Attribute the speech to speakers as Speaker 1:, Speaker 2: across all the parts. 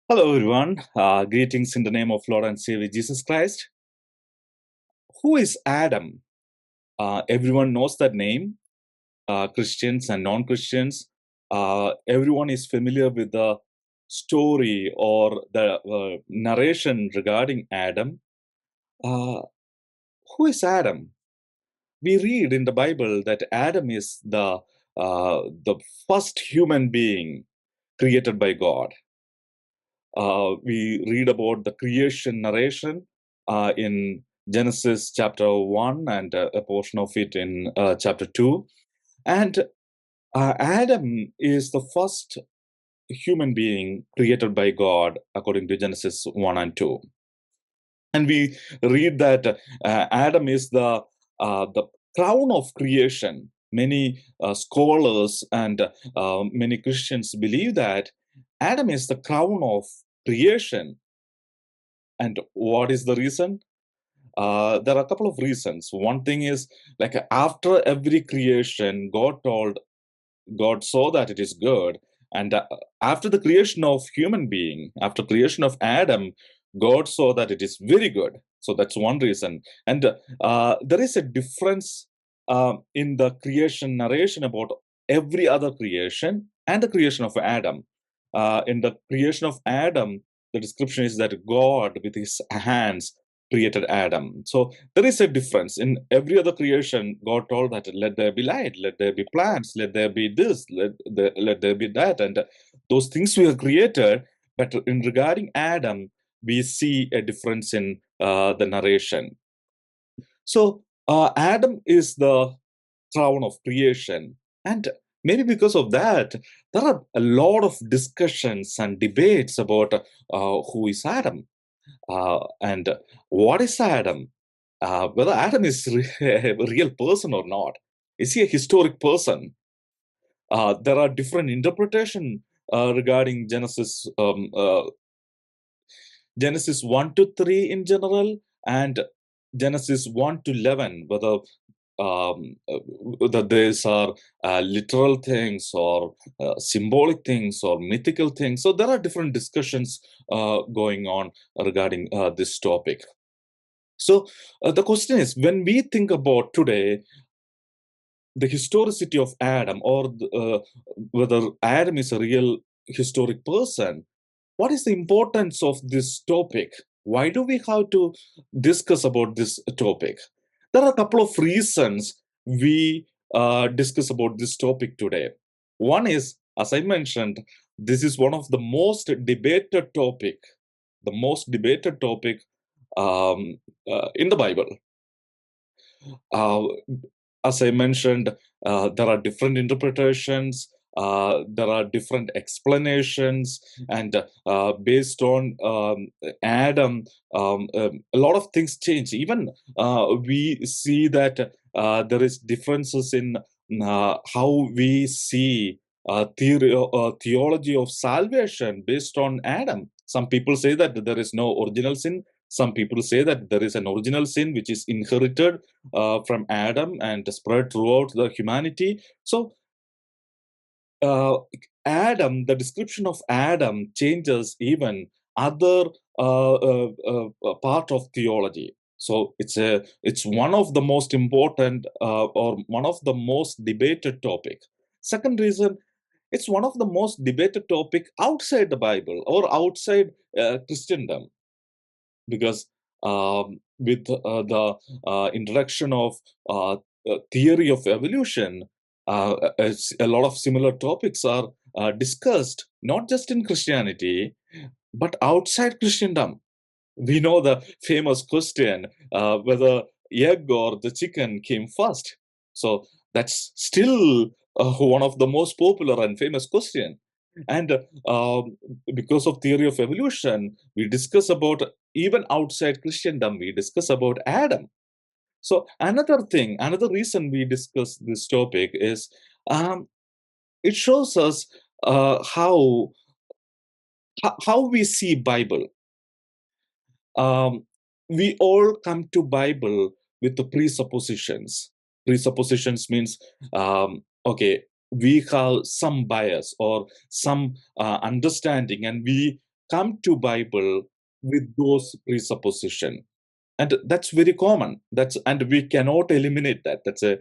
Speaker 1: Hello, everyone. Greetings in the name of Lord and Savior Jesus Christ. Who is Adam? Everyone knows that name, Christians and non Christians. Everyone is familiar with the story or the narration regarding Adam. Uh, who is Adam? We read in the Bible that Adam is the first human being created by God. We read about the creation narration in Genesis chapter 1 and a portion of it in chapter 2. And Adam is the first human being created by God according to Genesis 1 and 2. And we read that Adam is the crown of creation. Many scholars and many Christians believe that Adam is the crown of creation. And what is the reason? There are a couple of reasons. One thing is, like, after every creation, God saw that it is good, and after the creation of human being, after creation of Adam, God saw that it is very good. So that's one reason. And there is a difference in the creation narration about every other creation and the creation of Adam. In the creation of Adam, the description is that God, with his hands, created Adam. So there is a difference. In every other creation, God told that let there be light, let there be plants, let there be this, let there be that. And those things were created. But in regarding Adam, we see a difference in the narration. So Adam is the crown of creation. And maybe because of that, there are a lot of discussions and debates about who is Adam and what is Adam? Whether Adam is a real person or not. Is he a historic person? There are different interpretation regarding Genesis 1 to 3 in general, and Genesis 1 to 11, whether these are literal things or symbolic things or mythical things. So there are different discussions going on regarding this topic. So the question is, when we think about today the historicity of Adam, or whether Adam is a real historic person, what is the importance of this topic? Why do we have to discuss about this topic? There are a couple of reasons we discuss about this topic today. One is, as I mentioned, this is one of the most debated topic, in the Bible. Uh, as I mentioned, there are different interpretations, there are different explanations, and based on Adam, a lot of things change. Even we see that there is differences in how we see theology of salvation based on Adam. Some people say that there is no original sin. Some people say that there is an original sin which is inherited from Adam and spread throughout the humanity. So, uh, the description of Adam changes even other part of theology. So it's one of the most important or one of the most debated topic. Second reason, it's one of the most debated topic outside the Bible or outside Christendom, because with the introduction of theory of evolution, a lot of similar topics are discussed, not just in Christianity, but outside Christendom. We know the famous question whether egg or the chicken came first. So that's still one of the most popular and famous question. And because of theory of evolution, we discuss about, even outside Christendom, we discuss about Adam. So another reason we discuss this topic is um, it shows us how we see Bible. um, we all come to Bible with the presuppositions. Presuppositions means, okay, we have some bias or some understanding, and we come to Bible with those presupposition, and that's very common. That's and we cannot eliminate that. That's a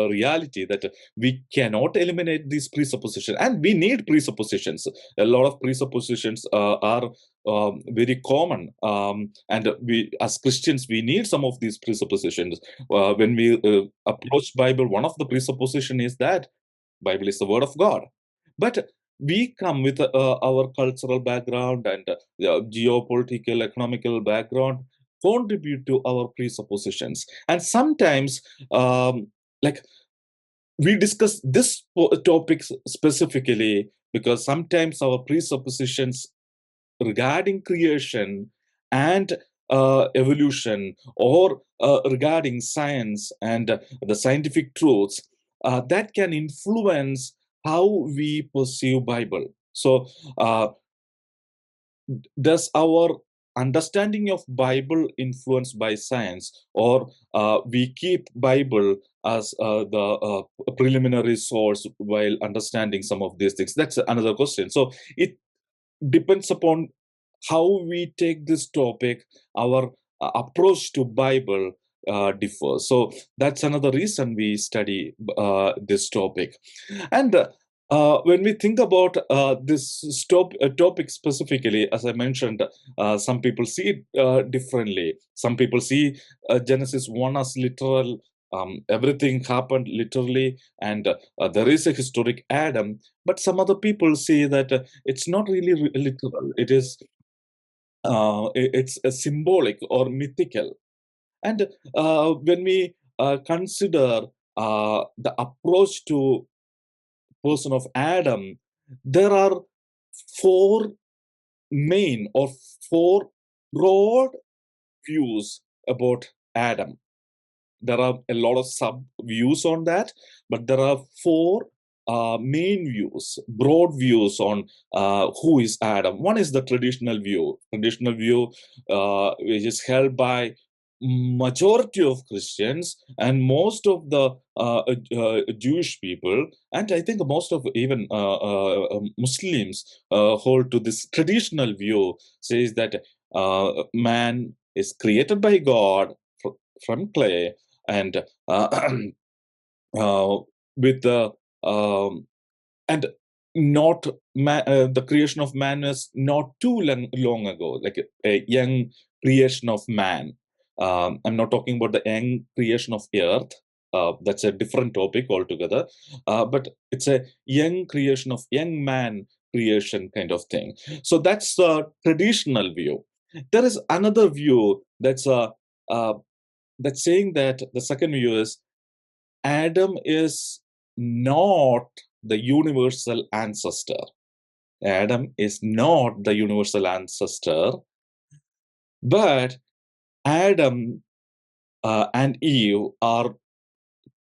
Speaker 1: reality that we cannot eliminate these presuppositions, and we need presuppositions. A lot of presuppositions are very common, and we as Christians we need some of these presuppositions when we approach Bible. One of the presupposition is that Bible is the word of God. But we come with our cultural background and geopolitical, economical background, contribute to our presuppositions. And sometimes, like we discuss this topics specifically because sometimes our presuppositions regarding creation and evolution, or regarding science and the scientific truths, that can influence how we perceive Bible. So does our understanding of Bible influenced by science, or we keep Bible as the preliminary source while understanding some of these things? That's another question. So it depends upon how we take this topic. Our approach to Bible differs. So that's another reason we study this topic. And when we think about this topic specifically, as I mentioned, some people see it differently. Some people see Genesis 1 as literal. Everything happened literally, and there is a historic Adam. But some other people say that it's not really literal. It is it's a symbolic or mythical. And when we consider the approach to person of Adam, there are four main or four broad views about Adam. There are a lot of sub views on that, but there are four main views, broad views on who is Adam. One is the traditional view, which is held by majority of Christians and most of the Jewish people, and I think most of even Muslims hold to this traditional view. Says that man is created by God from clay, and uh, with the and not the creation of man is not too long ago, like a young creation of man. I'm not talking about the young creation of earth. That's a different topic altogether. But it's a young creation of young man creation kind of thing. So that's the traditional view. There is another view uh, that's saying that the second view is Adam is not the universal ancestor. Adam is not the universal ancestor, but Adam and Eve are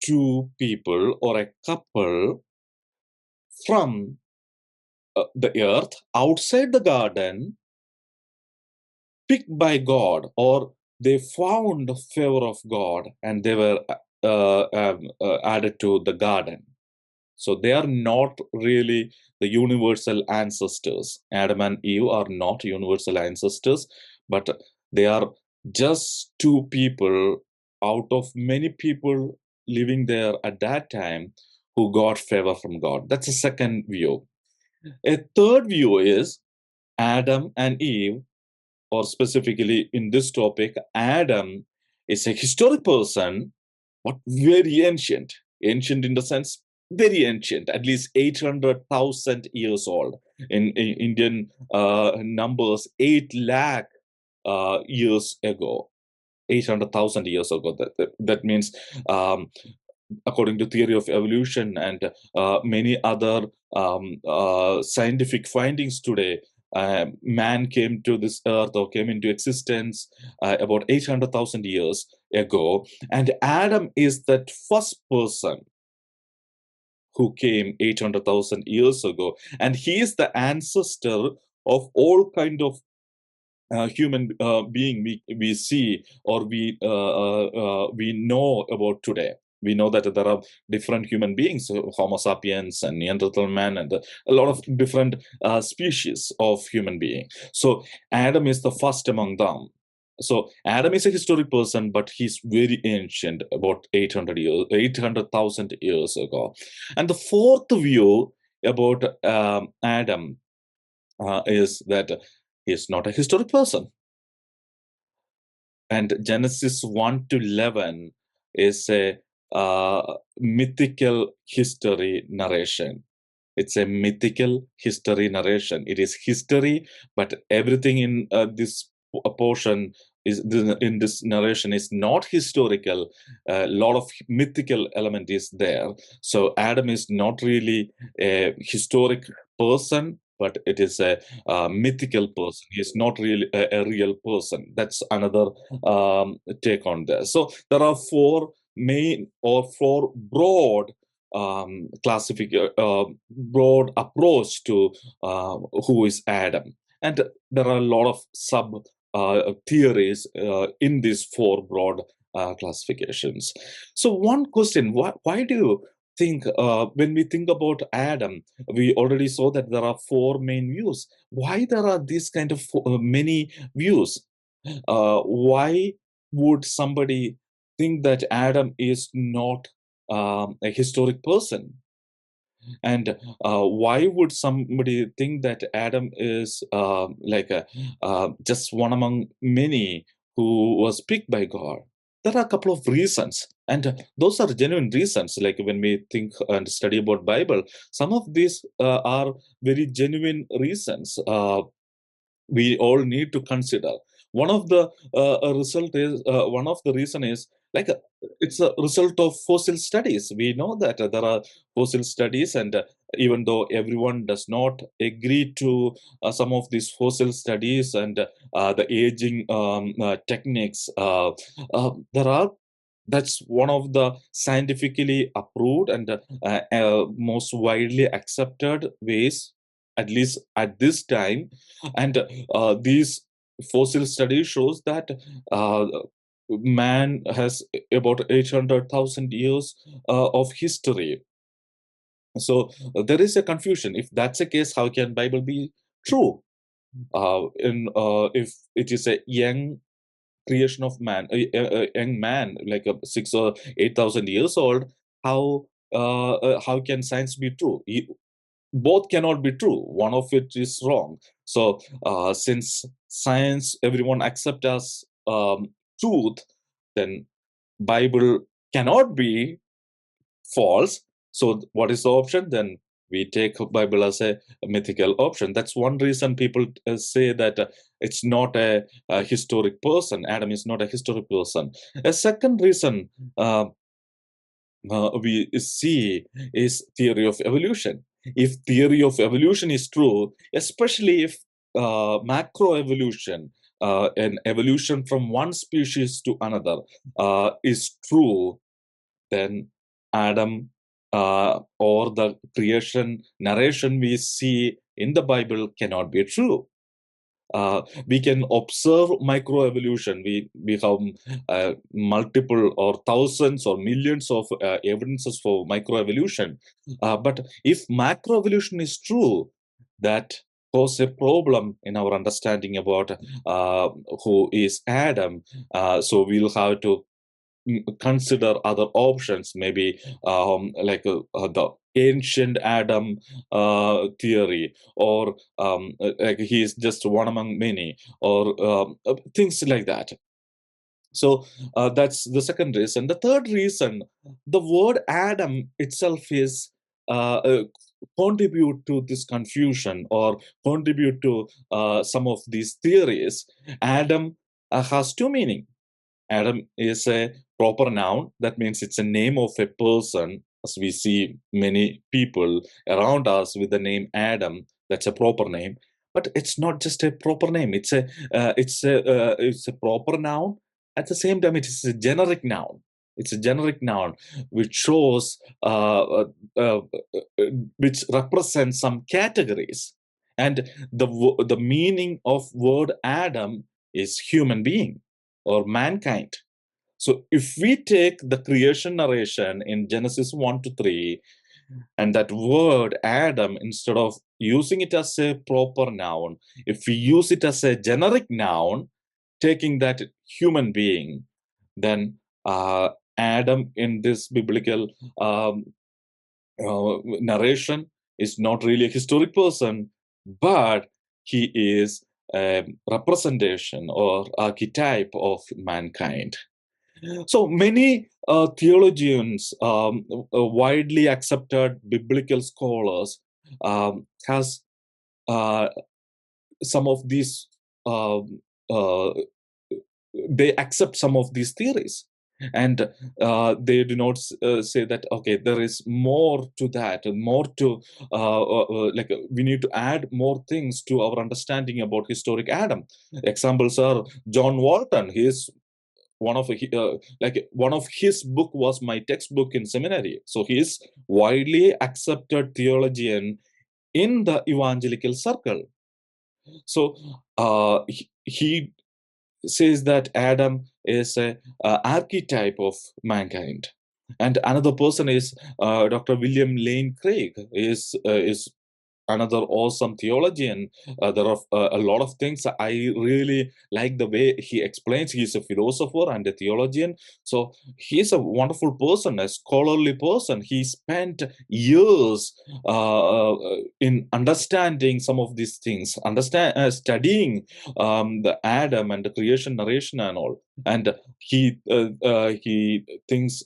Speaker 1: two people or a couple from the earth outside the garden, picked by God, or they found the favor of God and they were added to the garden. So they are not really the universal ancestors. Adam and Eve are not universal ancestors, but they are just two people out of many people living there at that time who got favor from God. That's a second view. A third view is Adam and Eve, or specifically in this topic, Adam is a historic person, but very ancient. Ancient in the sense, very ancient, at least 800,000 years old. In Indian numbers, 8 lakh years ago. 800,000 years ago. That means, according to theory of evolution and many other scientific findings today, man came to this earth or came into existence about 800,000 years ago, and Adam is that first person who came 800,000 years ago, and he is the ancestor of all kind of human being we see or we know about today. We know that there are different human beings, Homo sapiens and Neanderthal man, and a lot of different species of human being. So Adam is the first among them. So Adam is a historic person, but he's very ancient, about 800,000 years ago. And the fourth view about Adam is that he is not a historic person. And Genesis 1 to 11 is a mythical history narration. It's a mythical history narration. It is history, but everything in this portion is in this narration is not historical. A lot of mythical element is there. So Adam is not really a historic person, but it is a mythical person. He is not really a real person. That's another take on this. So there are four main or four broad broad approach to who is Adam. And there are a lot of sub theories in these four broad classifications. So one question, why do you think when we think about Adam, we already saw that there are four main views. Why there are these kind of many views? Why would somebody think that Adam is not a historic person? And why would somebody think that Adam is just one among many who was picked by God? There are a couple of reasons, and those are genuine reasons. Like when we think and study about Bible, some of these are very genuine reasons. We all need to consider. One of the result is one of the reason is like it's a result of fossil studies. We know that there are fossil studies, and even though everyone does not agree to some of these fossil studies and the aging techniques, there are that's one of the scientifically approved and most widely accepted ways, at least at this time. And these fossil studies shows that uh, man has about 800,000 years of history. So there is a confusion. If that's the case, how can Bible be true? If it is a young creation of man, a young man, like a 6 or 8,000 years old, how can science be true? Both cannot be true. One of it is wrong. So since science everyone accept as truth, then Bible cannot be false. So what is the option? Then we take Bible as a mythical option. That's one reason people say that it's not a historic person. Adam is not a historic person. A second reason we see is theory of evolution. If theory of evolution is true, especially if macroevolution, an evolution from one species to another, is true, then Adam or the creation narration we see in the Bible cannot be true. We can observe microevolution. We have multiple or thousands or millions of evidences for microevolution. But if macroevolution is true, that pose a problem in our understanding about who is Adam. So we'll have to consider other options, maybe the ancient Adam theory, or like he is just one among many, or things like that. So that's the second reason. The third reason, the word Adam itself is contribute to this confusion or contribute to some of these theories. Adam has two meanings. Adam is a proper noun. That means it's a name of a person. As we see many people around us with the name Adam, that's a proper name. But it's not just a proper name. It's a proper noun. At the same time, it is a generic noun. It's a generic noun which shows, which represents some categories. And the meaning of word Adam is human being or mankind. So if we take the creation narration in Genesis 1 to 3, and that word Adam, instead of using it as a proper noun, if we use it as a generic noun, taking that human being, then Adam in this biblical narration is not really a historic person, but he is a representation or archetype of mankind. So many theologians, widely accepted biblical scholars, has uh, some of these uh, they accept some of these theories, and they do not say that okay, there is more to that, and more to like we need to add more things to our understanding about historic Adam. Examples are John Walton. He is one of like one of his book was my textbook in seminary, so he is widely accepted theologian in the evangelical circle. So he says that Adam is a archetype of mankind. And another person is Dr. William Lane Craig is another awesome theologian. There are a lot of things. I really like the way he explains. He's a philosopher and a theologian. So he's a wonderful person, a scholarly person. He spent years in understanding some of these things, studying the Adam and the creation narration and all. And he thinks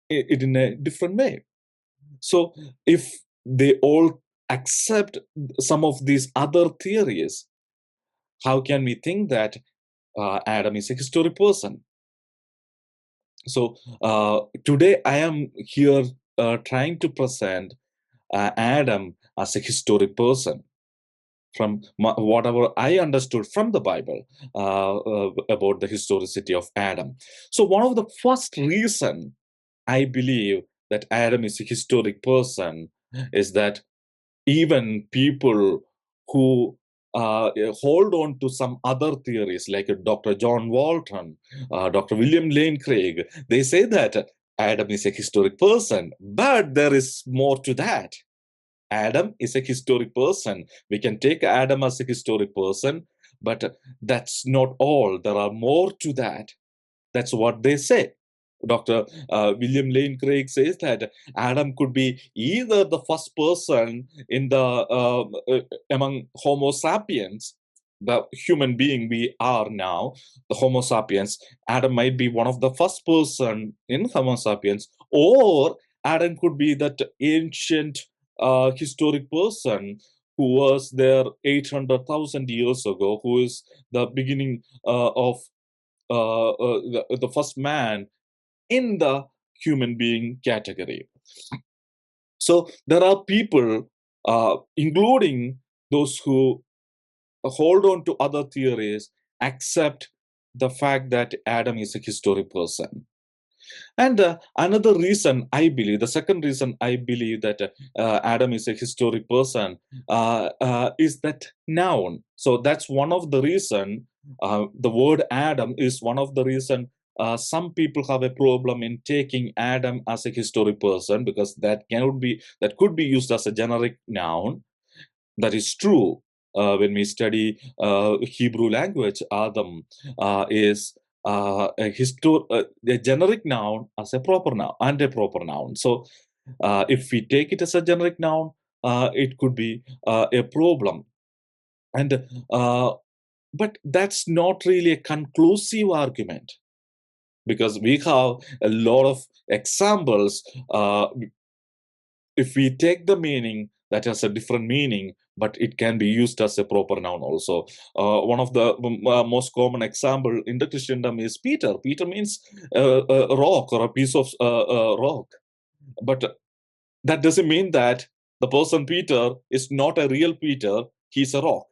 Speaker 1: it in a different way. So if they all accept some of these other theories, how can we think that Adam is a historic person? So today I am here trying to present Adam as a historic person from whatever I understood from the Bible about the historicity of Adam. So one of the first reason I believe that Adam is a historic person is that even people who hold on to some other theories like Dr. John Walton, Dr. William Lane Craig, they say that Adam is a historic person, but there is more to that. Adam is a historic person. We can take Adam as a historic person, but that's not all. There are more to that. That's what they say. Dr. William Lane Craig says that Adam could be either the first person in the among Homo sapiens, the human being we are now, the Homo sapiens. Adam might be one of the first person in Homo sapiens, or Adam could be that ancient historic person who was there 800,000 years ago, who is the beginning of the first man in the human being category. So there are people, including those who hold on to other theories, accept the fact that Adam is a historic person. And another reason I believe, the second reason I believe that Adam is a historic person is that noun. So that's one of the reason. The word Adam is one of the reason. Some people have a problem in taking Adam as a historic person because that could be used as a generic noun. That is true. When we study Hebrew language, Adam is a generic noun as a proper noun and a proper noun. So if we take it as a generic noun, it could be a problem. And but that's not really a conclusive argument because we have a lot of examples. If we take the meaning that has a different meaning, but it can be used as a proper noun also. One of the most common example in the Christendom is Peter. Peter means a rock or a piece of rock. But that doesn't mean that the person Peter is not a real Peter, he's a rock.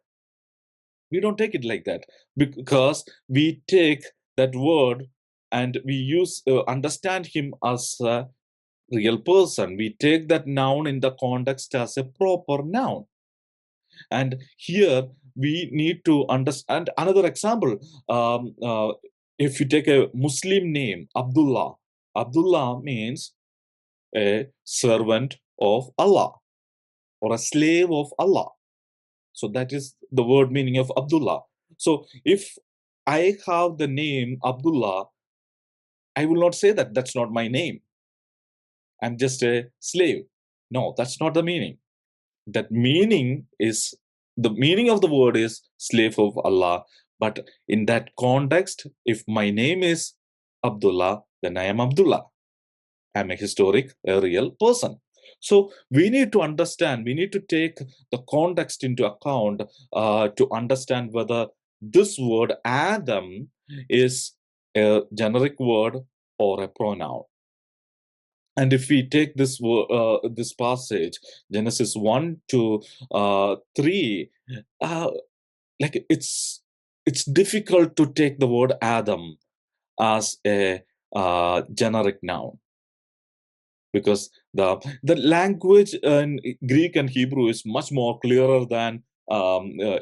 Speaker 1: We don't take it like that because we take that word and we understand him as a real person. We take that noun in the context as a proper noun. And here we need to understand another example. if you take a Muslim name, Abdullah, Abdullah means a servant of Allah or a slave of Allah. So that is the word meaning of Abdullah. So if I have the name Abdullah, I will not say that that's not my name. I'm just a slave. No, that's not the meaning. That meaning is, the meaning of the word is slave of Allah. But in that context, if my name is Abdullah, then I am Abdullah. I'm a historic, a real person. So we need to understand, we need to take the context into account to understand whether this word Adam is a generic word or a pronoun. And if we take this passage, Genesis 1 to 3, like it's difficult to take the word Adam as a generic noun, because the language in Greek and Hebrew is much more clearer than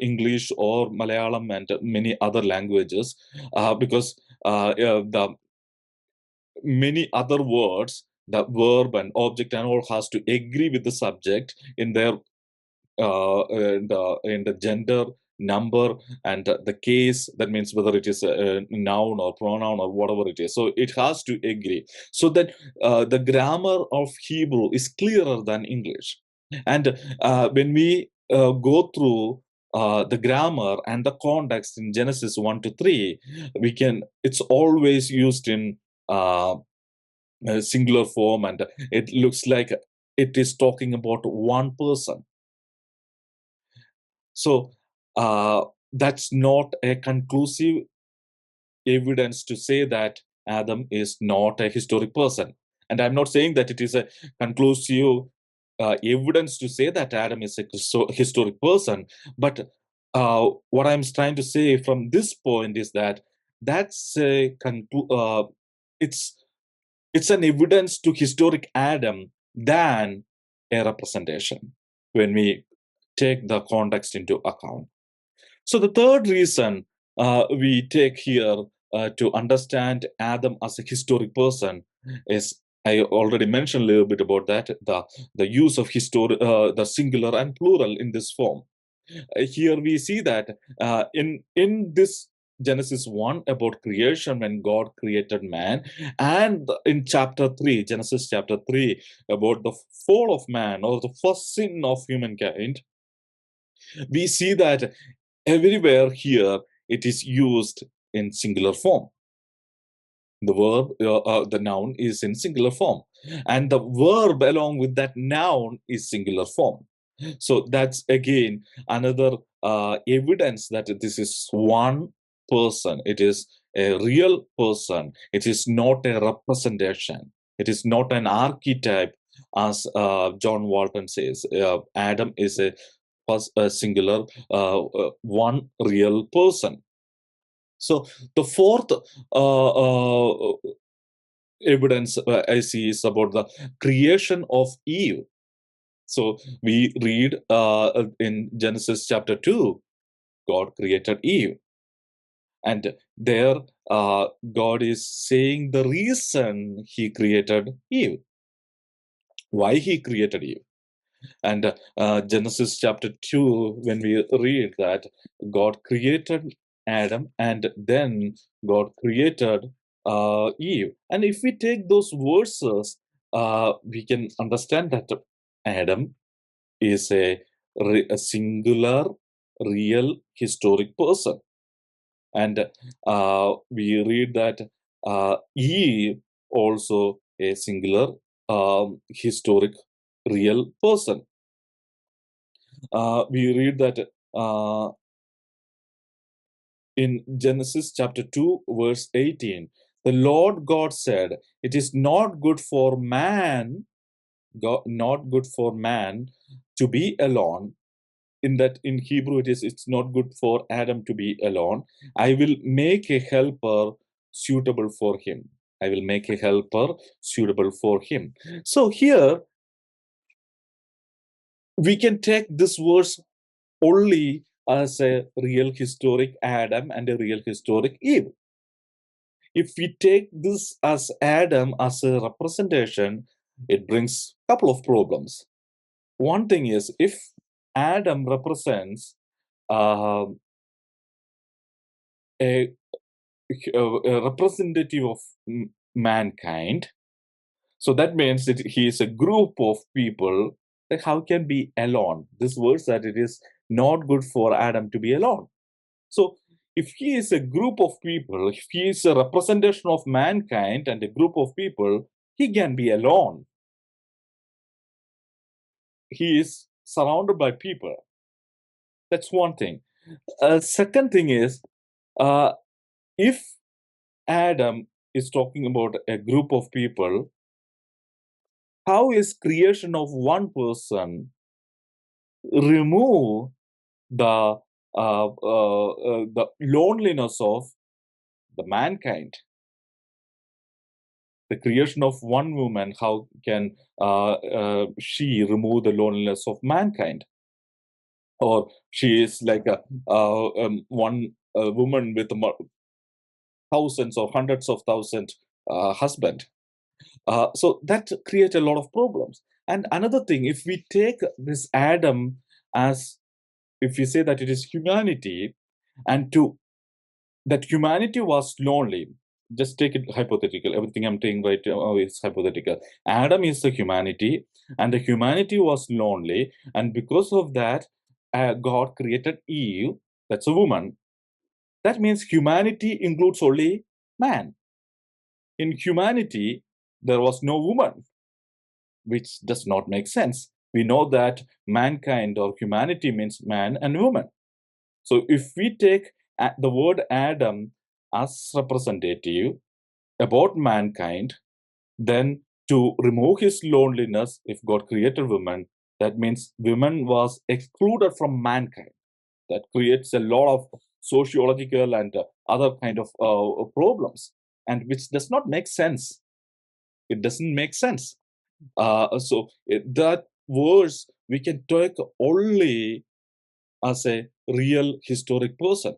Speaker 1: English or Malayalam and many other languages, because the many other words, the verb and object and all has to agree with the subject in their in the gender, number, and the case. That means whether it is a noun or pronoun or whatever it is. So it has to agree. So that the grammar of Hebrew is clearer than English. And when we go through the grammar and the context in Genesis 1 to 3, it's always used in singular form, and it looks like it is talking about one person. So that's not a conclusive evidence to say that Adam is not a historic person. And I'm not saying that it is a conclusive evidence to say that Adam is a historic person. But what I'm trying to say from this point is that that's a it's an evidence to historic Adam than a representation when we take the context into account. So the third reason we take here to understand Adam as a historic person is, I already mentioned a little bit about that, the use of the singular and plural in this form. Here we see that in this Genesis 1 about creation, when God created man, and in chapter 3, Genesis chapter 3, about the fall of man or the first sin of humankind, we see that everywhere here it is used in singular form. The verb, the noun is in singular form, and the verb along with that noun is singular form. So that's again another evidence that this is one person. It is a real person. It is not a representation. It is not an archetype, as John Walton says. Adam is a singular, one real person. So the fourth evidence I see is about the creation of Eve. So we read in Genesis chapter 2, God created Eve. And there, God is saying the reason he created Eve, why he created Eve. And Genesis chapter 2, when we read that God created Adam and then God created Eve. And if we take those verses, we can understand that Adam is a singular, real, historic person. And we read that Eve also a singular, historic, real person. We read that in Genesis chapter 2, verse 18, the Lord God said, it is not good for man, not good for man to be alone. In Hebrew, it's not good for Adam to be alone. I will make a helper suitable for him. I will make a helper suitable for him. So here, we can take this verse only as a real historic Adam and a real historic Eve. if we take this as Adam as a representation, it brings a couple of problems. One thing is, if Adam represents uh, a, a representative of mankind, so that means that he is a group of people. That how can be alone? This verse that it is not good for Adam to be alone. So if he is a group of people, if he is a representation of mankind and a group of people, he can be alone. He is surrounded by people. That's one thing. Second thing is, if Adam is talking about a group of people, how is creation of one person remove the loneliness of the mankind? The creation of one woman, how can she remove the loneliness of mankind? Or she is like one woman with thousands or hundreds of thousands husband. So that creates a lot of problems. And another thing, if we take this Adam as, if we say that it is humanity, and to that humanity was lonely, just take it hypothetical. Everything I'm saying right now is hypothetical. Adam is the humanity, and the humanity was lonely, and because of that, God created Eve. That's a woman. That means humanity includes only man. In humanity, there was no woman, which does not make sense. We know that mankind or humanity means man and woman. So if we take the word Adam as representative about mankind, then to remove his loneliness, if God created woman, that means women was excluded from mankind. That creates a lot of sociological and other kind of problems, and which does not make sense. It doesn't make sense. That verse we can take only as a real historic person.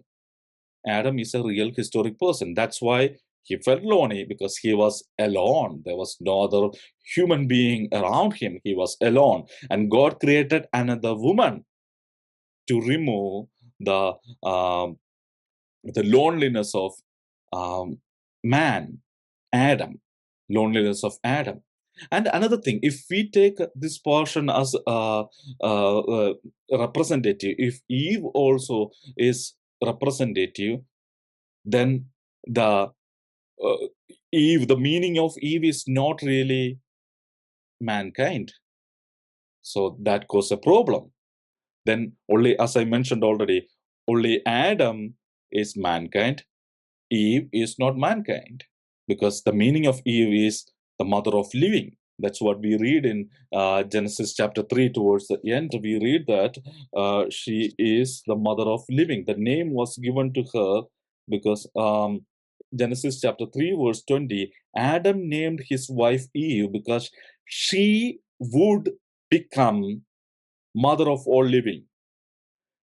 Speaker 1: Adam is a real historic person. That's why he felt lonely, because he was alone. There was no other human being around him. He was alone. And God created another woman to remove the um, the loneliness of man, Adam, loneliness of Adam. And another thing, if we take this portion as representative, if Eve also is representative, then the Eve, the meaning of Eve is not really mankind. So that causes a problem. Then only, as I mentioned already, only Adam is mankind. Eve is not mankind, because the meaning of Eve is the mother of living. That's what we read in Genesis chapter 3 towards the end. We read that she is the mother of living. The name was given to her because Genesis chapter 3 verse 20, Adam named his wife Eve because she would become mother of all living.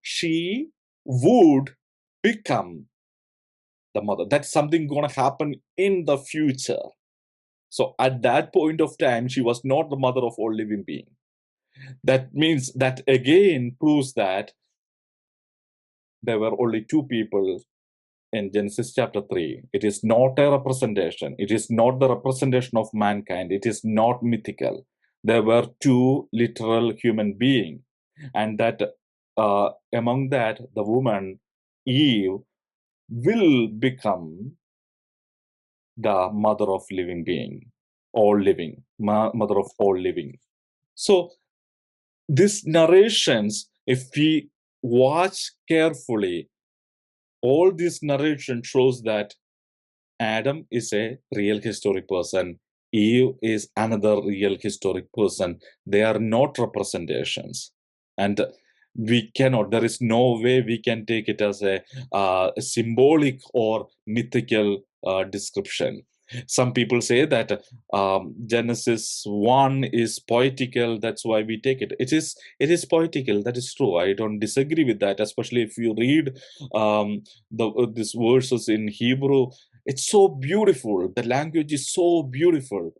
Speaker 1: She would become the mother. That's something going to happen in the future. So at that point of time, she was not the mother of all living being. That means that again proves that there were only two people in Genesis chapter 3. It is not a representation. It is not the representation of mankind. It is not mythical. There were two literal human beings. And that among that, the woman, Eve, will become the mother of living being, all living, mother of all living. So these narrations, if we watch carefully, all this narration shows that Adam is a real historic person. Eve is another real historic person. They are not representations. And we cannot, there is no way we can take it as a symbolic or mythical description. Some people say that Genesis 1 is poetical, that's why we take it. It is poetical, that is true. I don't disagree with that, especially if you read these verses in Hebrew. It's so beautiful. The language is so beautiful.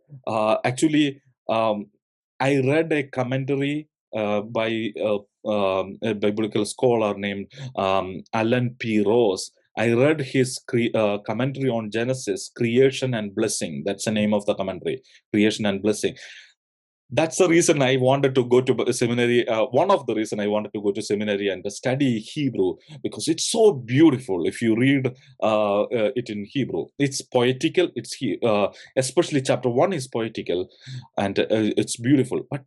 Speaker 1: Actually, I read a commentary by a biblical scholar named Alan P. Rose. I read his commentary on Genesis, creation and blessing. That's the name of the commentary, creation and blessing. That's the reason I wanted to go to seminary. One of the reason I wanted to go to seminary and study Hebrew, because it's so beautiful. If you read it in Hebrew, it's poetical. Especially chapter 1 is poetical, and it's beautiful. But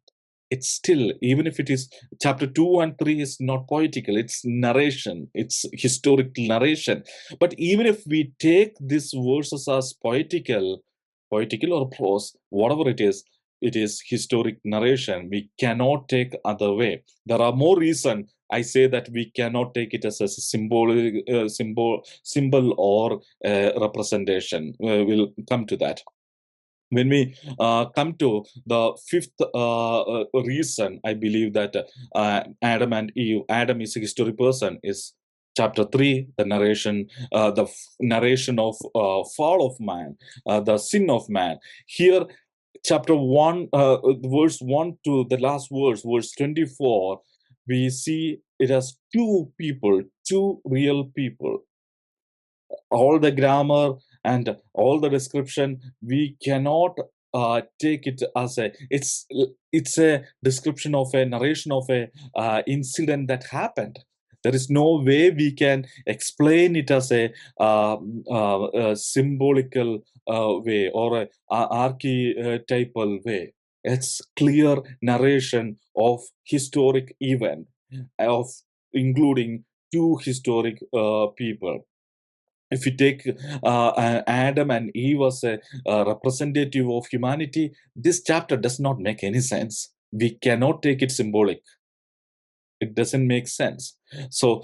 Speaker 1: it's still, even if it is chapter 2 and 3 is not poetical, it's narration, it's historical narration. But even if we take these verses as poetical or prose, whatever it is historic narration. We cannot take other way. There are more reason I say that we cannot take it as a symbol or representation. We'll come to that. When we come to the fifth reason, I believe that Adam and Eve, Adam is a historic person, is chapter 3, the narration, narration of fall of man, the sin of man. Here, chapter 1, verse 1 to the last verse 24, we see it as two real people. All the grammar and all the description, we cannot take it as it's a description of a narration of a incident that happened. There is no way we can explain it as a symbolical way or a archetypal way. It's clear narration of historic event, of including two historic people. If you take Adam and Eve as a representative of humanity, this chapter does not make any sense. We cannot take it symbolic. It doesn't make sense. So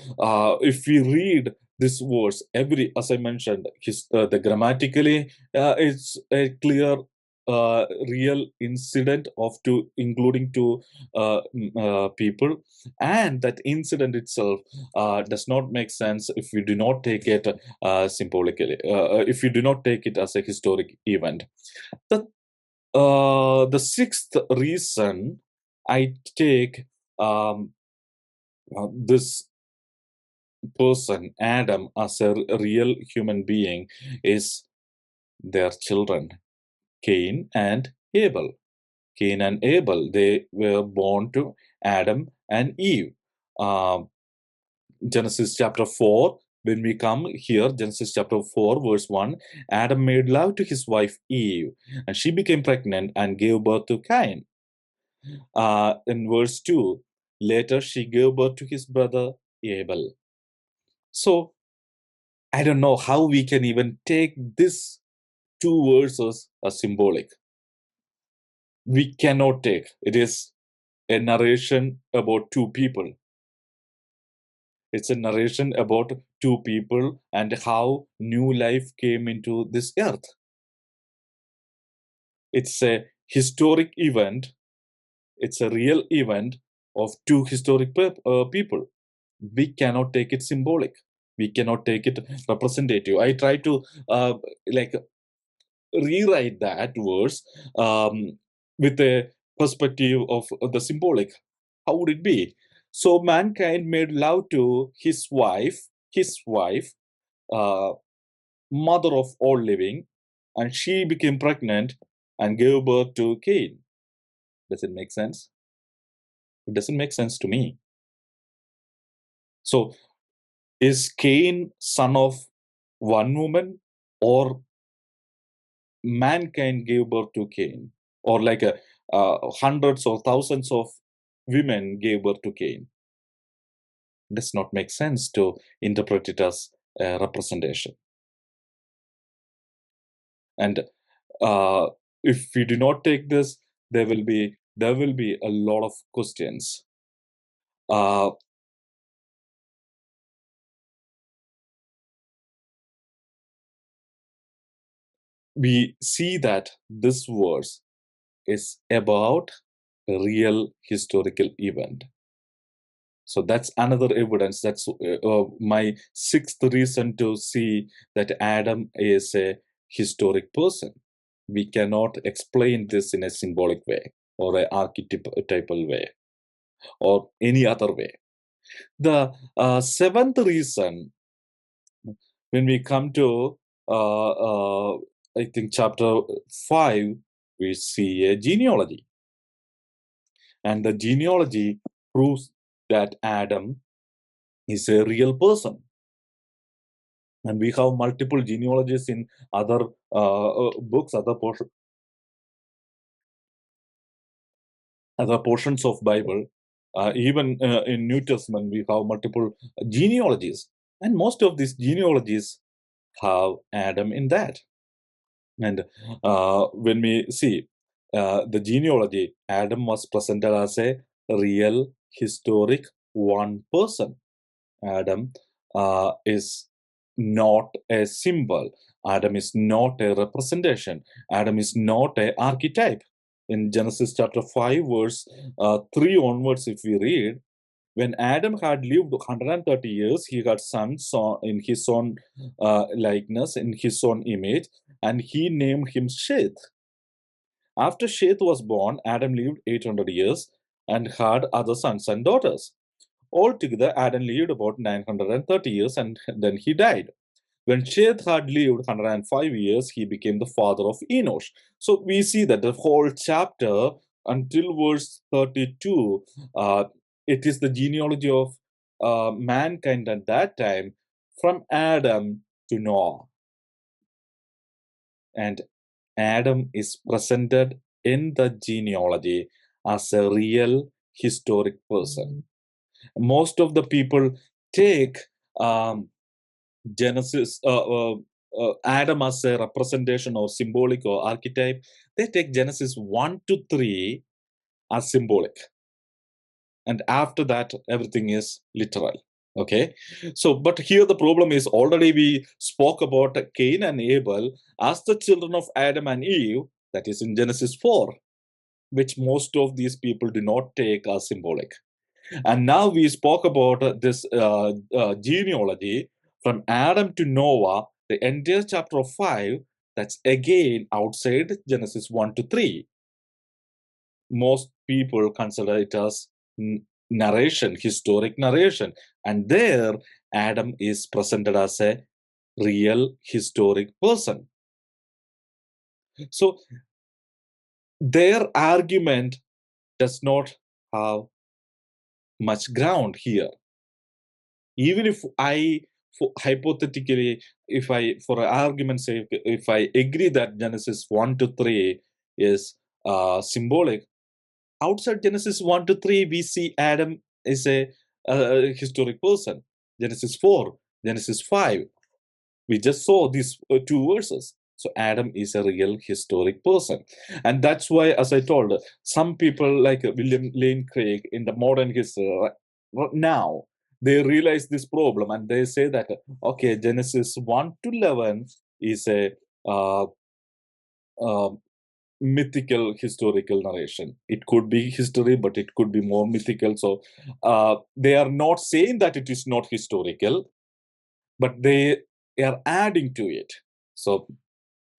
Speaker 1: if we read this verse, as I mentioned, the grammatically, it's a clear real incident of two, including two people, and that incident itself does not make sense if we do not take it symbolically, if we do not take it as a historic event. The sixth reason I take this person, Adam, as a real human being is their children, Cain and Abel. Cain and Abel, they were born to Adam and Eve. Genesis chapter 4, when we come here, Genesis chapter 4, verse 1, Adam made love to his wife Eve, and she became pregnant and gave birth to Cain. In verse 2, later she gave birth to his brother Abel. So, I don't know how we can even take these two verses as symbolic. We cannot take. It is a narration about two people. It's a narration about two people and how new life came into this earth. It's a historic event. It's a real event of two historic people. We cannot take it symbolic. We cannot take it representative. I try to like rewrite that verse with a perspective of the symbolic. How would it be? So mankind made love to his wife, uh, mother of all living, and she became pregnant and gave birth to Cain. Does it make sense? It doesn't make sense to me. So is Cain son of one woman, or mankind gave birth to Cain, or like hundreds or thousands of women gave birth to Cain? Does not make sense to interpret it as a representation. And if we do not take this, there will be a lot of questions. Uh, we see that this verse is about a real historical event. So that's another evidence. That's my sixth reason to see that Adam is a historic person. We cannot explain this in a symbolic way or an archetypal way or any other way. The seventh reason, when we come to, I think, chapter 5, we see a genealogy. And the genealogy proves that Adam is a real person. And we have multiple genealogies in other books, other portions of Bible. Even in New Testament, we have multiple genealogies. And most of these genealogies have Adam in that. And when we see the genealogy, Adam was presented as a real, historic one person. Adam is not a symbol. Adam is not a representation. Adam is not an archetype. In Genesis chapter 5, verse 3 onwards, if we read, when Adam had lived 130 years, he had sons in his own likeness, in his own image, and he named him Sheth. After Sheth was born, Adam lived 800 years and had other sons and daughters. Altogether, Adam lived about 930 years and then he died. When Sheth had lived 105 years, he became the father of Enosh. So we see that the whole chapter until verse 32, it is the genealogy of mankind at that time from Adam to Noah. And Adam is presented in the genealogy as a real historic person. Most of the people take Genesis, Adam as a representation or symbolic or archetype. They take Genesis 1 to 3 as symbolic. And after that, everything is literal. Okay. So, but here the problem is already we spoke about Cain and Abel as the children of Adam and Eve, that is in Genesis 4, which most of these people do not take as symbolic. And now we spoke about this genealogy from Adam to Noah, the entire chapter of 5, that's again outside Genesis 1 to 3. Most people consider it as narration, historic narration. And there, Adam is presented as a real historic person. So their argument does not have much ground here. Even if hypothetically, if I, for argument's sake, if I agree that Genesis 1 to 3 is symbolic, outside Genesis 1 to 3, we see Adam is a historic person. Genesis 4, Genesis 5, we just saw these two verses. So Adam is a real historic person. And that's why, as I told, some people like William Lane Craig in the modern history, now they realize this problem and they say that, okay, Genesis 1 to 11 is a mythical historical narration. It could be history, but it could be more mythical. So they are not saying that it is not historical, but they are adding to it. So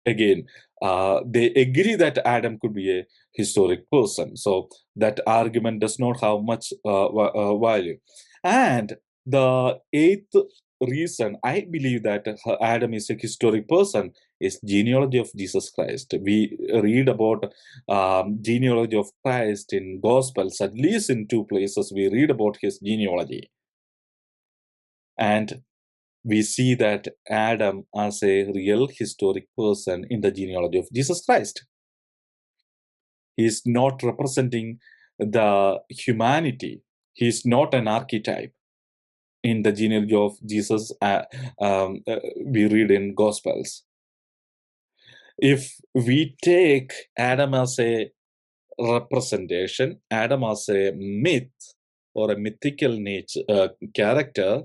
Speaker 1: again, they agree that Adam could be a historic person. So that argument does not have much value. And the eighth reason I believe that Adam is a historic person is genealogy of Jesus Christ. We read about genealogy of Christ in Gospels, at least in two places we read about his genealogy. And we see that Adam as a real historic person in the genealogy of Jesus Christ. He is not representing the humanity. He is not an archetype in the genealogy of Jesus we read in Gospels. If we take Adam as a representation, Adam as a myth or a mythical nature character,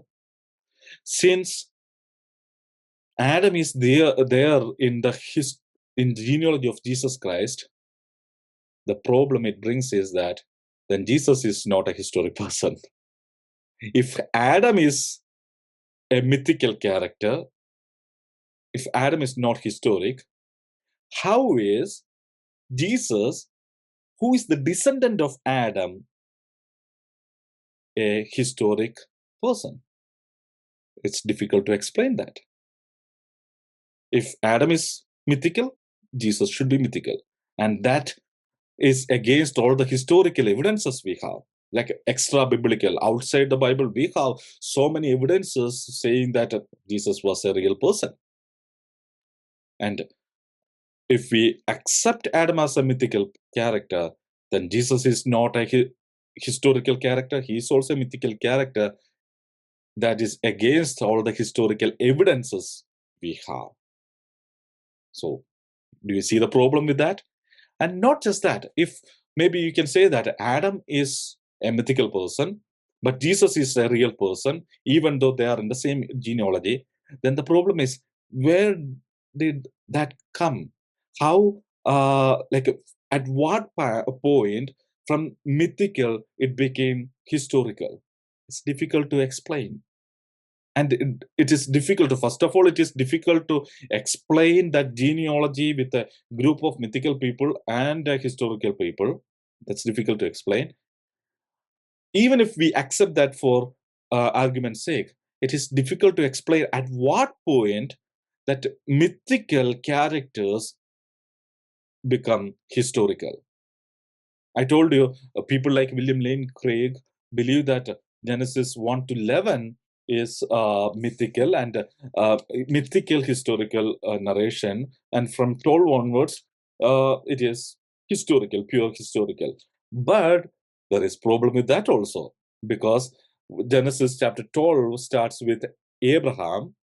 Speaker 1: since Adam is there in the genealogy of Jesus Christ, the problem it brings is that then Jesus is not a historic person. If Adam is a mythical character, if Adam is not historic, how is Jesus, who is the descendant of Adam, a historic person? It's difficult to explain that. If Adam is mythical, Jesus should be mythical. And that is against all the historical evidences we have, like extra biblical. Outside the Bible, we have so many evidences saying that Jesus was a real person. And if we accept Adam as a mythical character, then Jesus is not a historical character. He is also a mythical character that is against all the historical evidences we have. So, do you see the problem with that? And not just that, if maybe you can say that Adam is a mythical person, but Jesus is a real person, even though they are in the same genealogy, then the problem is, where did that come? How, like, at what point from mythical it became historical? It's difficult to explain. And it is difficult to, first of all, it is difficult to explain that genealogy with a group of mythical people and historical people. That's difficult to explain. Even if we accept that for argument's sake, it is difficult to explain at what point that mythical characters become historical. I told you, people like William Lane Craig believe that Genesis 1 to 11 is mythical and mythical historical narration, and from 12 onwards, it is historical, pure historical. But there is problem with that also, because Genesis chapter 12 starts with Abraham.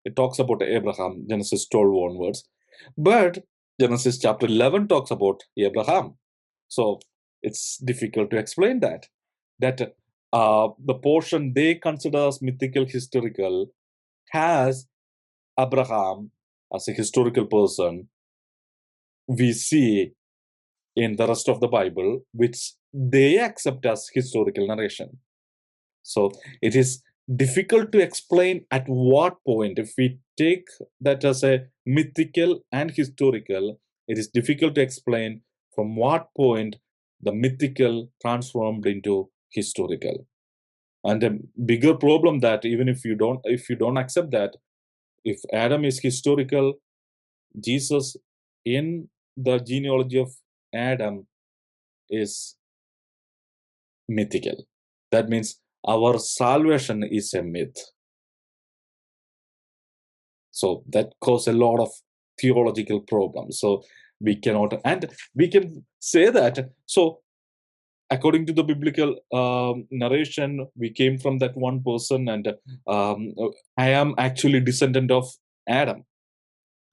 Speaker 1: It talks about Abraham, Genesis 12 onwards. But Genesis chapter 11 talks about Abraham. So it's difficult to explain that. That the portion they consider as mythical historical has Abraham as a historical person we see in the rest of the Bible, which they accept as historical narration. So it is difficult to explain at what point, if we take that as a mythical and historical, it is difficult to explain from what point the mythical transformed into historical. And a bigger problem that even if you don't accept that, if Adam is historical, Jesus in the genealogy of Adam is mythical. That means our salvation is a myth. So that causes a lot of theological problems. So we cannot, and we can say that. So according to the biblical narration, we came from that one person, and I am actually descendant of Adam.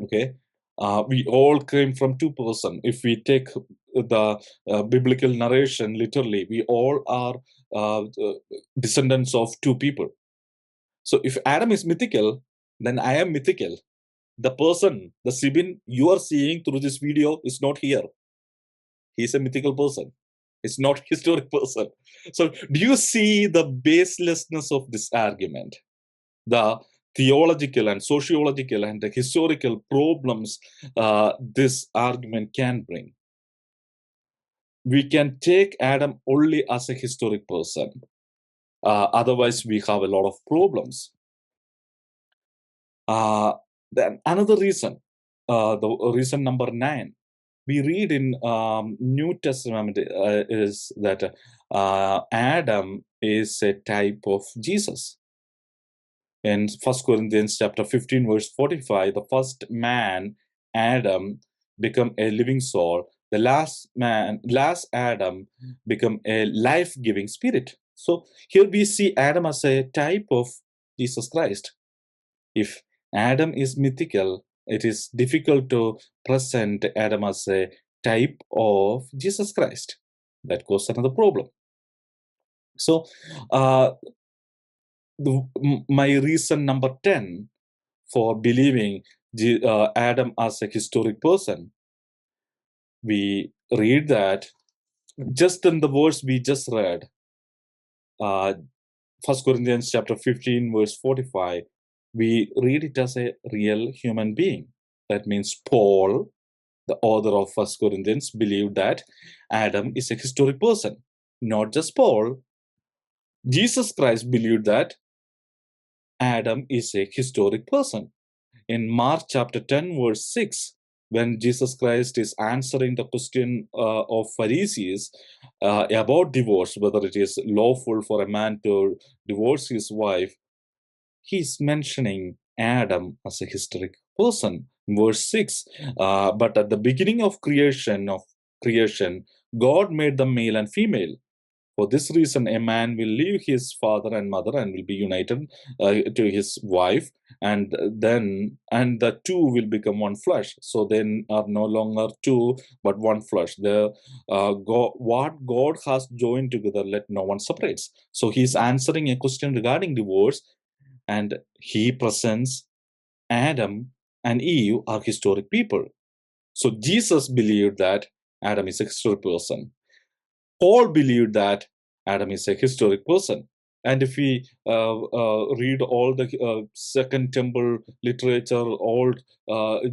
Speaker 1: Okay, we all came from two person. If we take the biblical narration literally, we all are descendants of two people. So if Adam is mythical, then I am mythical. The person, the Sibin you are seeing through this video is not here. He's a mythical person. It's not historic person. So do you see the baselessness of this argument? The theological and sociological and the historical problems this argument can bring. We can take Adam only as a historic person. Otherwise, we have a lot of problems. Then another reason, the reason number 9, we read in New Testament is that Adam is a type of Jesus. In 1 Corinthians chapter 15, verse 45, the first man, Adam, become a living soul. The last Adam, become a life-giving spirit. So here we see Adam as a type of Jesus Christ. If Adam is mythical, it is difficult to present Adam as a type of Jesus Christ. That causes another problem. So, my reason number 10 for believing Adam as a historic person, we read that just in the verse we just read, 1 Corinthians chapter 15, verse 45, we read it as a real human being. That means Paul, the author of 1 Corinthians, believed that Adam is a historic person. Not just Paul. Jesus Christ believed that Adam is a historic person. In Mark chapter 10, verse 6, when Jesus Christ is answering the question of Pharisees about divorce, whether it is lawful for a man to divorce his wife, he's mentioning Adam as a historic person. Verse 6, but at the beginning of creation, God made them male and female. For this reason, a man will leave his father and mother and will be united to his wife, and the two will become one flesh. So they are no longer two, but one flesh. What God has joined together, let no one separates. So he's answering a question regarding divorce, and he presents Adam and Eve are historic people. So Jesus believed that Adam is a historic person. Paul believed that Adam is a historic person. And if we read all the Second Temple literature, old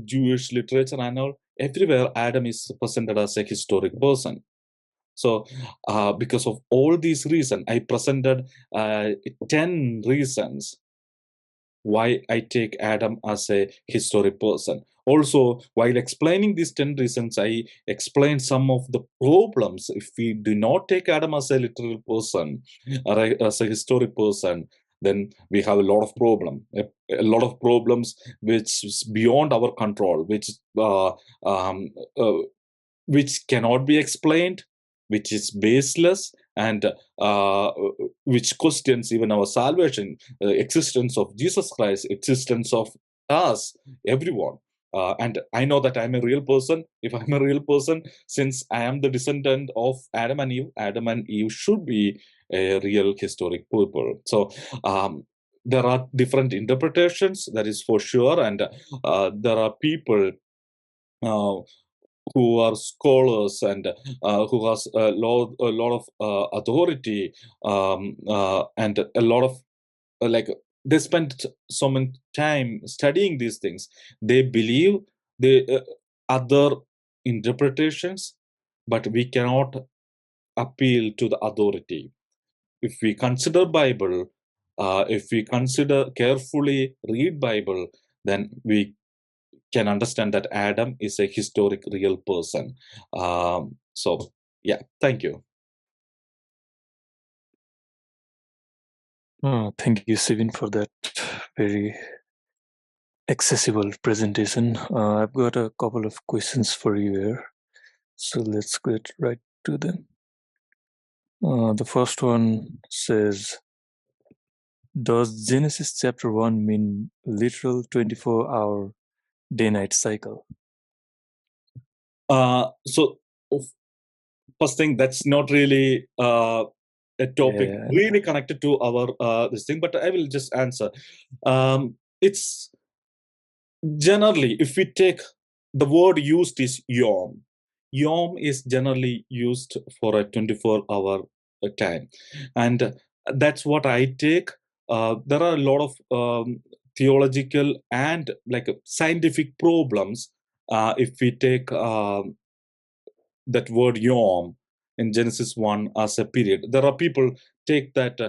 Speaker 1: Jewish literature and all, everywhere Adam is presented as a historic person. So because of all these reasons, I presented 10 reasons why I take Adam as a historic person. Also, while explaining these 10 reasons, I explained some of the problems if we do not take Adam as a literal person or as a historic person. Then we have a lot of lot of problems which is beyond our control, um, uh, which cannot be explained, which is baseless, and which questions even our salvation, existence of Jesus Christ, existence of us, everyone. And I know that I'm a real person. If I'm a real person, since I am the descendant of Adam and Eve should be a real historic people. So there are different interpretations, that is for sure, and there are people uh, who are scholars and who has a lot of authority, and a lot of like they spend so much time studying these things. They believe the other interpretations, but we cannot appeal to the authority. If we consider Bible, if we consider carefully read Bible, then we can understand that Adam is a historic real person. So yeah, thank you.
Speaker 2: Thank you, Sibin, for that very accessible presentation. I've got a couple of questions for you here, so let's get right to them. The first one says, does Genesis chapter 1 mean literal 24-hour day-night cycle?
Speaker 1: So first thing, that's not really a topic really connected to our this thing, but I will just answer. It's generally, if we take the word used is yom. Yom is generally used for a 24-hour time, and that's what I take. There are a lot of theological and like scientific problems if we take that word yom in Genesis 1 as a period. There are people take that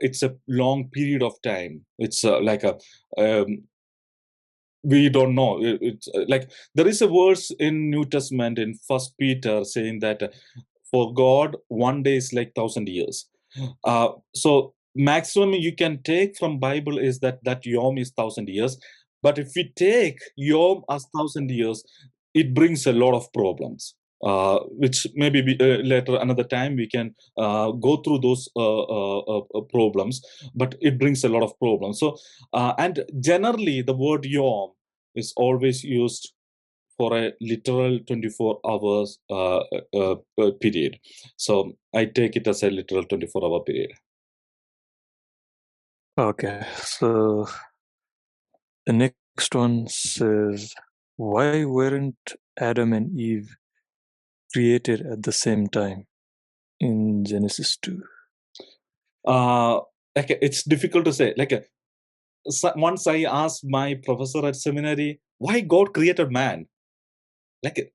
Speaker 1: it's a long period of time. It's like a we don't know. It's like there is a verse in New Testament in First Peter saying that for God 1 day is like 1,000 years. So maximum you can take from Bible is that Yom is 1,000 years. But if we take Yom as 1,000 years, it brings a lot of problems. Which maybe later another time we can go through those problems, but it brings a lot of problems. So and generally the word Yom is always used for a literal 24 hours period. So I take it as a literal 24-hour period.
Speaker 2: Okay, so the next one says, why weren't Adam and Eve created at the same time in Genesis 2?
Speaker 1: like it's difficult to say. Like once I asked my professor at seminary, why God created man? Like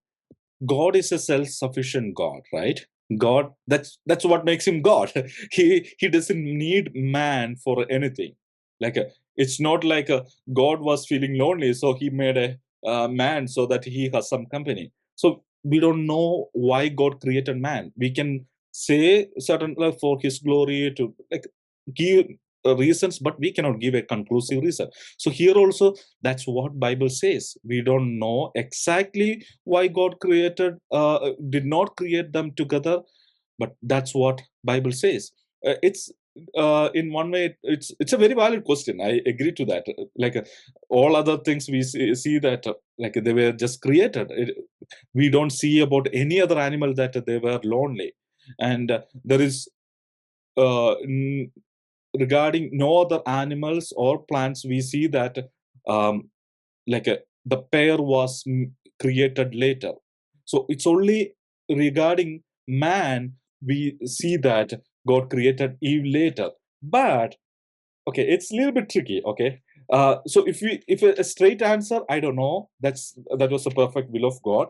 Speaker 1: God is a self-sufficient God, right? God, that's what makes him God. He doesn't need man for anything. Like it's not like God was feeling lonely, so he made a man so that he has some company. So we don't know why God created man. We can say certain for his glory to like give reasons, but we cannot give a conclusive reason. So here also, that's what Bible says. We don't know exactly why God did not create them together, but that's what Bible says. It's in one way, it's a very valid question. I agree to that. Like all other things, we see that like they were just created. We don't see about any other animal that they were lonely, and there is regarding no other animals or plants. We see that um, like the pair was created later. So it's only regarding man we see that God created Eve later. But okay, it's a little bit tricky. Okay, so if a straight answer, I don't know. That was a perfect will of God.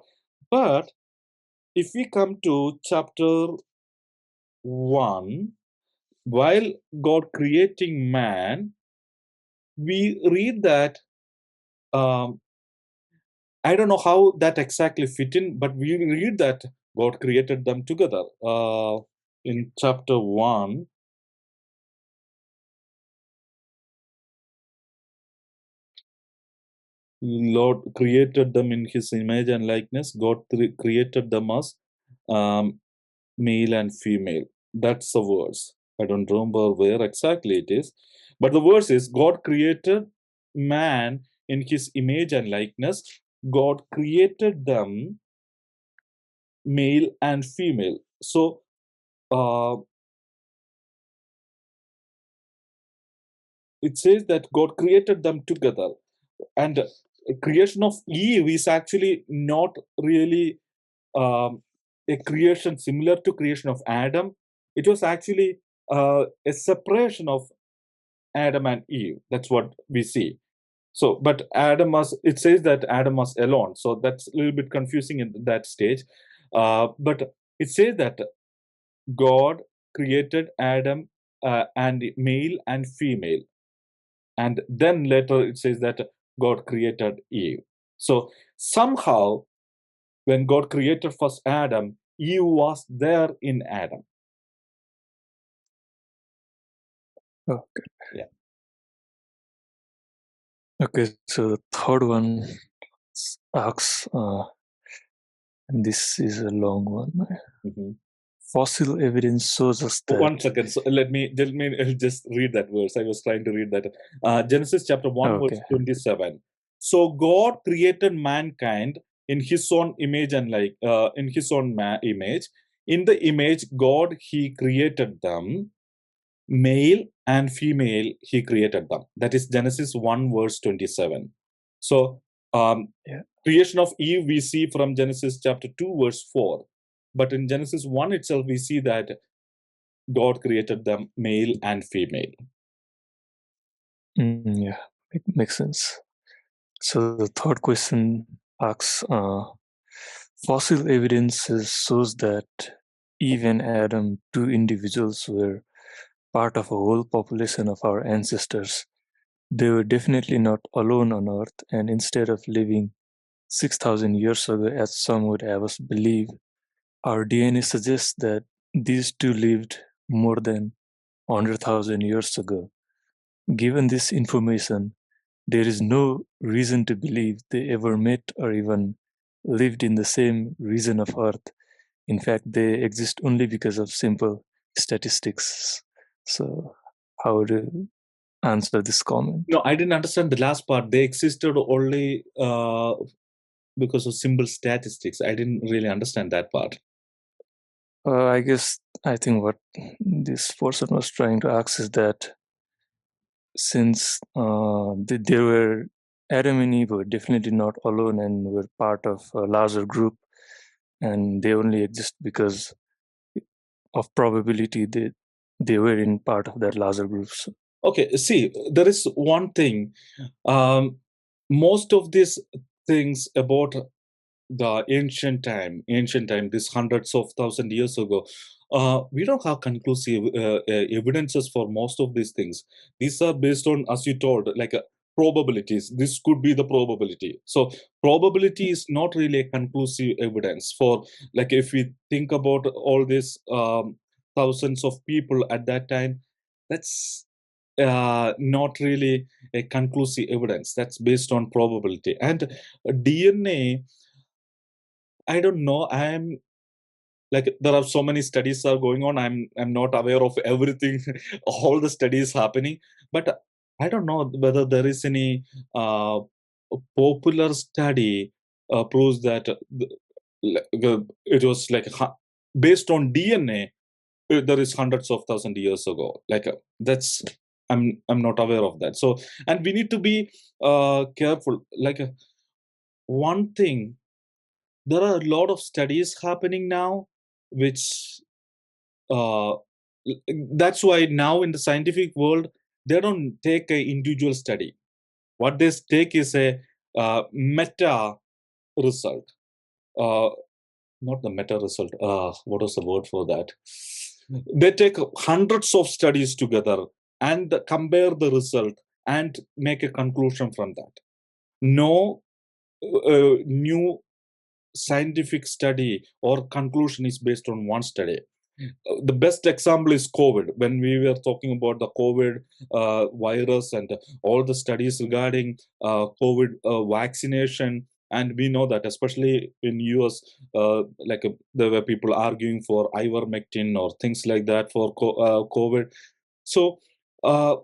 Speaker 1: But if we come to chapter 1, while God creating man, we read that um, I don't know how that exactly fit in, but we read that God created them together. In chapter 1, Lord created them in his image and likeness. God created them as um, male and female. That's the verse. I don't remember where exactly it is. But the verse is God created man in his image and likeness. God created them male and female. So uh, it says that God created them together. And creation of Eve is actually not really a creation similar to creation of Adam. It was actually a separation of Adam and Eve. That's what we see. So, but Adam was, it says that Adam was alone. So that's a little bit confusing in that stage. But it says that God created Adam and male and female. And then later it says that God created Eve. So somehow, when God created first Adam, Eve was there in Adam.
Speaker 2: Okay.
Speaker 1: Yeah.
Speaker 2: Okay, so the third one asks, and this is a long one.
Speaker 1: Mm-hmm.
Speaker 2: Fossil evidence shows us that.
Speaker 1: 1 second. So let me just read that verse. I was trying to read that. Genesis chapter 1,
Speaker 2: Okay.
Speaker 1: verse 27. So God created mankind in his own image and like in his own image. In the image, God he created them, male and female he created them. That is Genesis 1 verse 27. So
Speaker 2: Yeah.
Speaker 1: creation of Eve we see from Genesis chapter 2 verse 4, but in Genesis 1 itself we see that God created them male and female.
Speaker 2: Yeah, it makes sense. So the third question asks, fossil evidence shows that Eve and Adam, two individuals, were part of a whole population of our ancestors. They were definitely not alone on Earth, and instead of living 6,000 years ago, as some would have us believe, our DNA suggests that these two lived more than 100,000 years ago. Given this information, there is no reason to believe they ever met or even lived in the same region of Earth. In fact, they exist only because of simple statistics. So, how would you answer this comment?
Speaker 1: No, I didn't understand the last part. They existed only because of simple statistics. I didn't really understand that part.
Speaker 2: I think what this person was trying to ask is that since there were Adam and Eve were definitely not alone and were part of a larger group, and they only exist because of probability. they were in part of that larger groups.
Speaker 1: Okay, see, there is one thing. Most of these things about the ancient time, this hundreds of thousand years ago, we don't have conclusive evidences for most of these things. These are based on, as you told, like probabilities. This could be the probability. So probability is not really a conclusive evidence for, like, if we think about all these thousands of people at that time, that's not really a conclusive evidence. That's based on probability. And DNA, I don't know. I'm like, there are so many studies are going on. I'm not aware of everything, all the studies happening. But I don't know whether there is any popular study proves that it was like based on DNA. There is hundreds of thousand years ago. Like that's I'm not aware of that. So, and we need to be careful. Like one thing, there are a lot of studies happening now, which uh, that's why now in the scientific world they don't take a individual study. What they take is a meta result. Uh, Not the meta result. What was the word for that? They take hundreds of studies together and compare the result and make a conclusion from that. No new scientific study or conclusion is based on one study. The best example is COVID. When we were talking about the COVID virus and all the studies regarding COVID vaccination, and we know that especially in US, there were people arguing for ivermectin or things like that for COVID. So uh,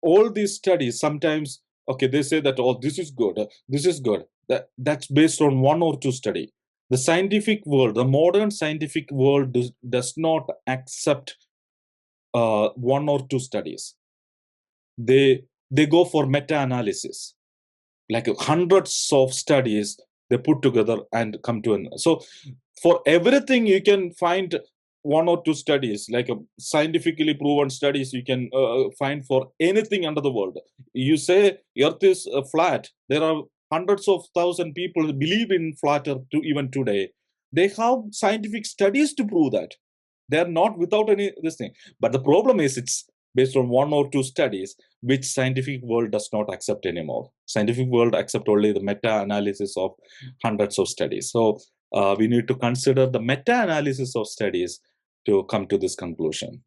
Speaker 1: all these studies sometimes, okay, they say that, oh, this is good, this is good. That's based on one or two study. The scientific world, the modern scientific world does not accept one or two studies. They go for meta-analysis, like hundreds of studies they put together and come to an. So for everything you can find one or two studies, like scientifically proven studies you can find for anything under the world. You say earth is flat, there are hundreds of thousand people believe in flat earth to even today. They have scientific studies to prove that. They're not without any this thing. But the problem is it's based on one or two studies, which scientific world does not accept anymore. Scientific world accept only the meta-analysis of hundreds of studies. So we need to consider the meta-analysis of studies to come to this conclusion.